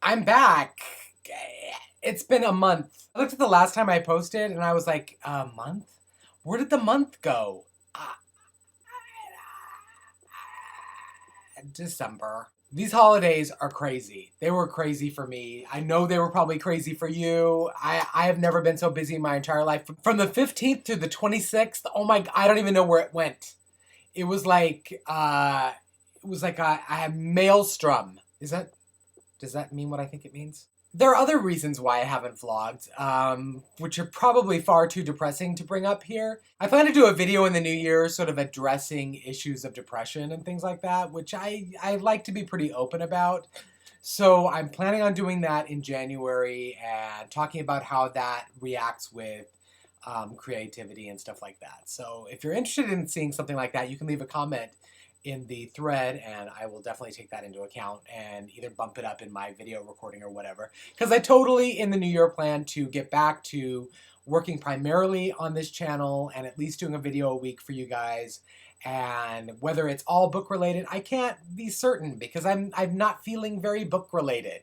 I'm back. It's been a month. I looked at the last time I posted and I was like, a month? Where did the month go? December. These holidays are crazy. They were crazy for me. I know they were probably crazy for you. I have never been so busy in my entire life. From the 15th to the 26th, oh my, I don't even know where it went. It was like, I had maelstrom. Does that mean what I think it means? There are other reasons why I haven't vlogged, which are probably far too depressing to bring up here. I plan to do a video in the new year sort of addressing issues of depression and things like that, which I like to be pretty open about. So I'm planning on doing that in January and talking about how that reacts with creativity and stuff like that. So if you're interested in seeing something like that, you can leave a comment in the thread and I will definitely take that into account and either bump it up in my video recording or whatever. Because I totally, in the new year, plan to get back to working primarily on this channel and at least doing a video a week for you guys. And whether it's all book related, I can't be certain because I'm not feeling very book related.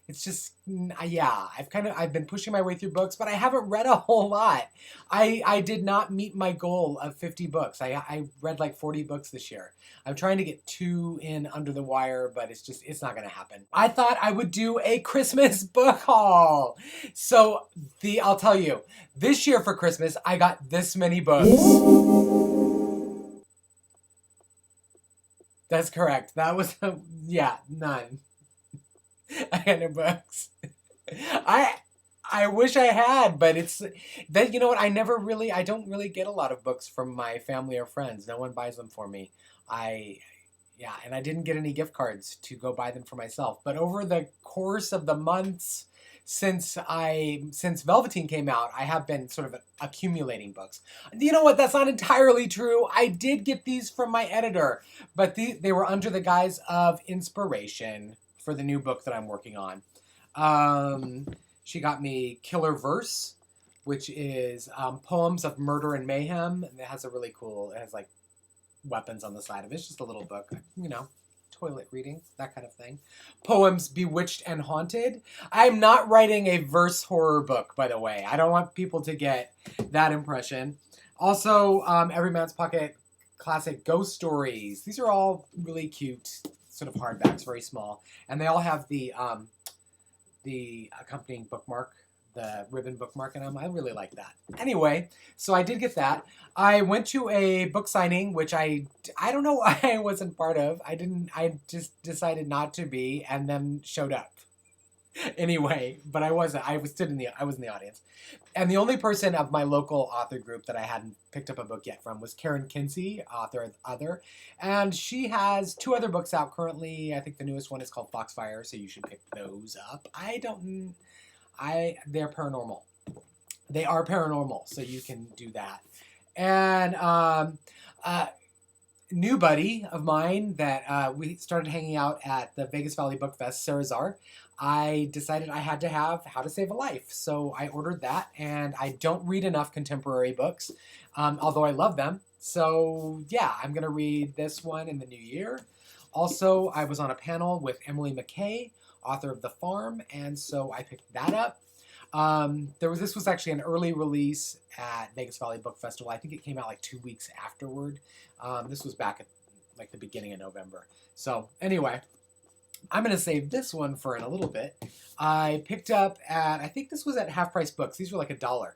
It's just, yeah, I've been pushing my way through books, but I haven't read a whole lot. I did not meet my goal of 50 books. I read like 40 books this year. I'm trying to get 2 in under the wire, but it's not gonna happen. I thought I would do a Christmas book haul. So I'll tell you, this year for Christmas, I got this many books. That's correct. That was, yeah, none. I had no books. I wish I had, but it's that, you know what, I don't really get a lot of books from my family or friends. No one buys them for me. Yeah, and I didn't get any gift cards to go buy them for myself. But over the course of the months since Velveteen came out, I have been sort of accumulating books. You know what? That's not entirely true. I did get these from my editor, but they were under the guise of inspiration for the new book that I'm working on. She got me Killer Verse, which is poems of murder and mayhem. And it has like weapons on the side of it. It's just a little book, you know, toilet reading, that kind of thing. Poems Bewitched and Haunted. I'm not writing a verse horror book, by the way. I don't want people to get that impression. Also, Every Man's Pocket classic ghost stories. These are all really cute, sort of hardbacks, very small, and they all have the accompanying bookmark, the ribbon bookmark in them. I really like that. Anyway, so I did get that. I went to a book signing, which I don't know why I wasn't part of. I just decided not to be, and then showed up. Anyway, but I was in the audience. And the only person of my local author group that I hadn't picked up a book yet from was Karen Kinsey, author of Other. And she has 2 other books out currently. I think the newest one is called Foxfire, so you should pick those up. They're paranormal. They are paranormal, so you can do that. And new buddy of mine that we started hanging out at the Vegas Valley Book Fest, Sarah Czar, I decided I had to have How to Save a Life. So I ordered that, and I don't read enough contemporary books, although I love them. So yeah, I'm going to read this one in the new year. Also, I was on a panel with Emily McKay, author of The Farm, and so I picked that up. This was actually an early release at Vegas Valley Book Festival. I think it came out like 2 weeks afterward. This was back at like the beginning of November. So anyway, I'm going to save this one for in a little bit. I picked up I think this was at Half Price Books. These were like $1.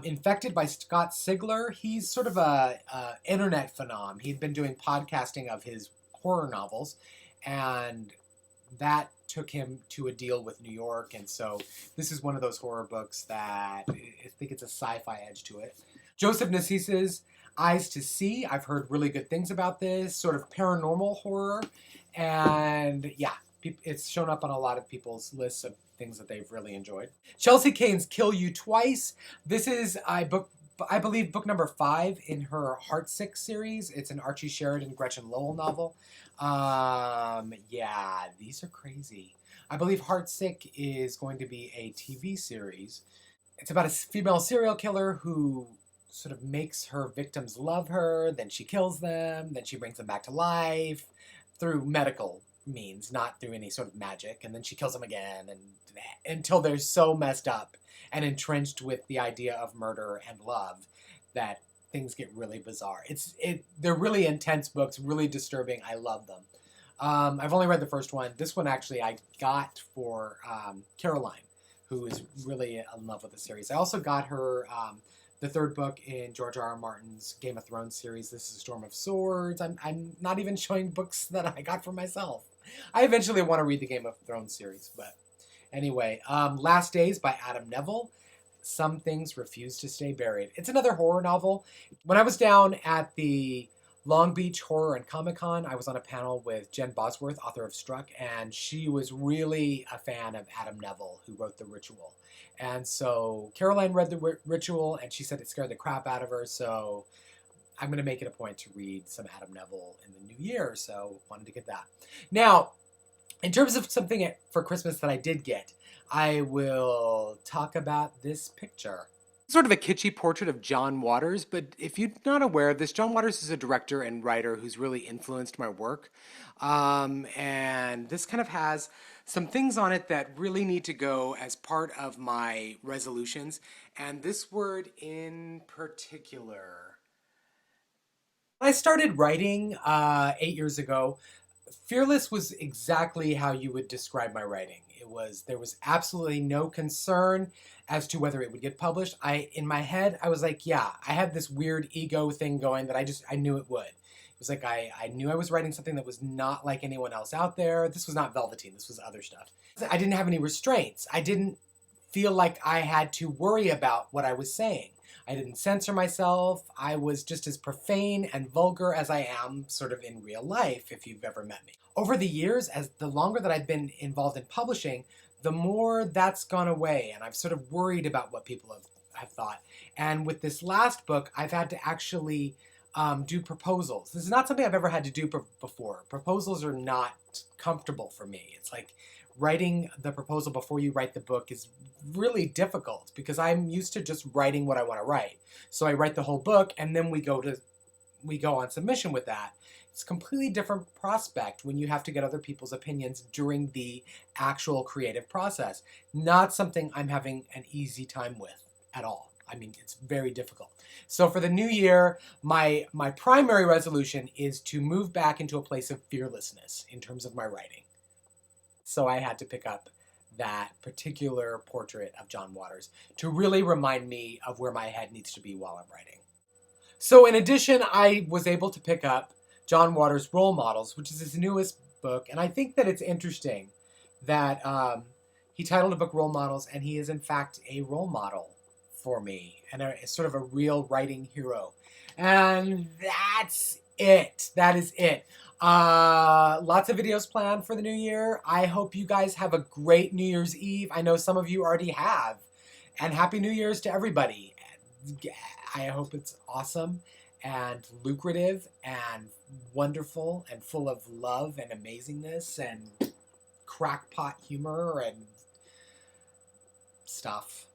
Infected by Scott Sigler. He's sort of a internet phenom. He'd been doing podcasting of his horror novels, and that took him to a deal with New York, and so this is one of those horror books that I think it's a sci-fi edge to it. Joseph Nassis's Eyes to See. I've heard really good things about this, sort of paranormal horror, and yeah, it's shown up on a lot of people's lists of things that they've really enjoyed. Chelsea Cain's Kill You Twice. This is I believe book number 5 in her Heartsick series. It's an Archie Sheridan, Gretchen Lowell novel. Yeah, these are crazy. I believe Heartsick is going to be a TV series. It's about a female serial killer who sort of makes her victims love her, then she kills them, then she brings them back to life through medical means, not through any sort of magic. And then she kills him again, and until they're so messed up and entrenched with the idea of murder and love that things get really bizarre. They're really intense books, really disturbing. I love them. I've only read the first one. This one actually I got for Caroline, who is really in love with the series. I also got her the third book in George R.R. Martin's Game of Thrones series. This is Storm of Swords. I'm not even showing books that I got for myself. I eventually want to read the Game of Thrones series, but anyway. Last Days by Adam Neville. Some Things Refuse to Stay Buried. It's another horror novel. When I was down at the Long Beach Horror and Comic-Con, I was on a panel with Jen Bosworth, author of Struck, and she was really a fan of Adam Neville, who wrote The Ritual. And so Caroline read The Ritual, and she said it scared the crap out of her, so I'm going to make it a point to read some Adam Neville in the new year, so wanted to get that. Now, in terms of something for Christmas that I did get, I will talk about this picture. Sort of a kitschy portrait of John Waters, but if you're not aware of this, John Waters is a director and writer who's really influenced my work. And this kind of has some things on it that really need to go as part of my resolutions. And this word in particular. When I started writing 8 years ago, Fearless was exactly how you would describe my writing. There was absolutely no concern as to whether it would get published. In my head, I was like, yeah, I had this weird ego thing going that I knew it would. It was like I knew I was writing something that was not like anyone else out there. This was not Velveteen, this was other stuff. I didn't have any restraints. I didn't feel like I had to worry about what I was saying. I didn't censor myself. I was just as profane and vulgar as I am sort of in real life, if you've ever met me. Over the years, as the longer that I've been involved in publishing, the more that's gone away, and I've sort of worried about what people have thought. And with this last book, I've had to actually do proposals. This is not something I've ever had to do before. Proposals are not comfortable for me. It's like writing the proposal before you write the book is really difficult because I'm used to just writing what I want to write. So I write the whole book and then we go on submission with that. It's a completely different prospect when you have to get other people's opinions during the actual creative process. Not something I'm having an easy time with at all. I mean, it's very difficult. So for the new year, my primary resolution is to move back into a place of fearlessness in terms of my writing. So I had to pick up that particular portrait of John Waters to really remind me of where my head needs to be while I'm writing. So in addition, I was able to pick up John Waters' Role Models, which is his newest book, and I think that it's interesting that he titled a book Role Models, and he is in fact a role model for me, and sort of a real writing hero. And that's it. That is it. Lots of videos planned for the new year. I hope you guys have a great New Year's Eve. I know some of you already have. And Happy New Year's to everybody. I hope it's awesome and lucrative and wonderful and full of love and amazingness and crackpot humor and stuff.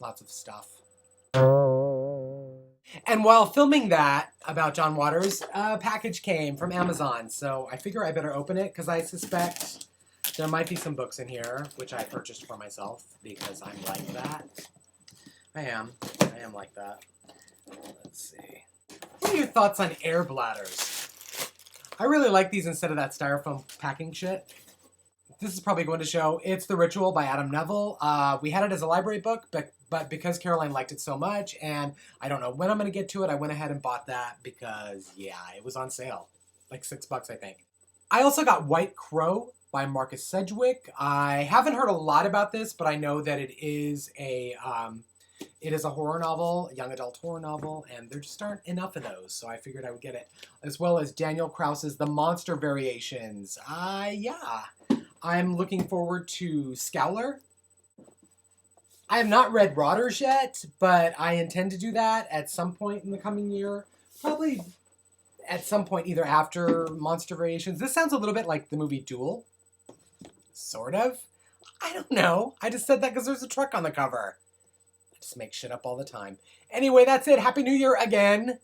Lots of stuff. And while filming that about John Waters, a package came from Amazon. So I figure I better open it because I suspect there might be some books in here, which I purchased for myself because I'm like that. I am like that. Let's see. What are your thoughts on air bladders? I really like these instead of that styrofoam packing shit. This is probably going to show. It's The Ritual by Adam Neville. We had it as a library book, but because Caroline liked it so much, and I don't know when I'm going to get to it, I went ahead and bought that because, yeah, it was on sale. Like $6, I think. I also got White Crow by Marcus Sedgwick. I haven't heard a lot about this, but I know that it is a horror novel, a young adult horror novel, and there just aren't enough of those, so I figured I would get it. As well as Daniel Krause's The Monster Variations. Yeah. I'm looking forward to Scowler. I have not read Rotters yet, but I intend to do that at some point in the coming year. Probably at some point either after Monster Variations. This sounds a little bit like the movie Duel. Sort of. I don't know. I just said that because there's a truck on the cover. I just make shit up all the time. Anyway, that's it. Happy New Year again.